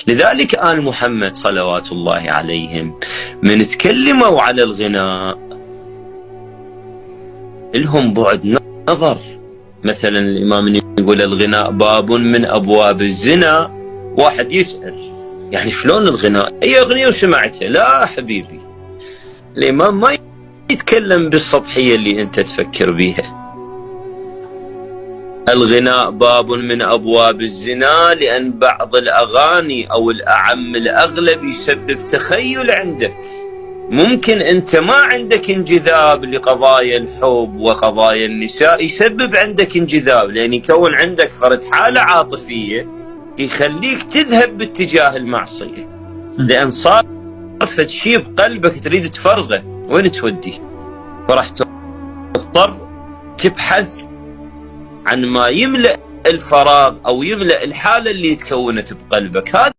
لذلك آل محمد صلوات الله عليهم من تكلموا على الغناء لهم بعد نظر. مثلا الإمام يقول الغناء باب من أبواب الزنا. واحد يسأل يعني شلون الغناء؟ أي أغنية وسمعتها؟ لا حبيبي، الإمام ما يتكلم بالسطحية اللي أنت تفكر بيها. الغناء باب من أبواب الزنا لأن بعض الأغاني أو الأعم الأغلب يسبب تخيل عندك. ممكن أنت ما عندك انجذاب لقضايا الحب وقضايا النساء، يسبب عندك انجذاب لأن يكون عندك فرد حالة عاطفية يخليك تذهب باتجاه المعصية، لأن صار فد شيء بقلبك تريد تفرغه، وين توديه؟ فراح تضطر تبحث عن ما يملأ الفراغ أو يملأ الحالة اللي تكونت بقلبك. هذا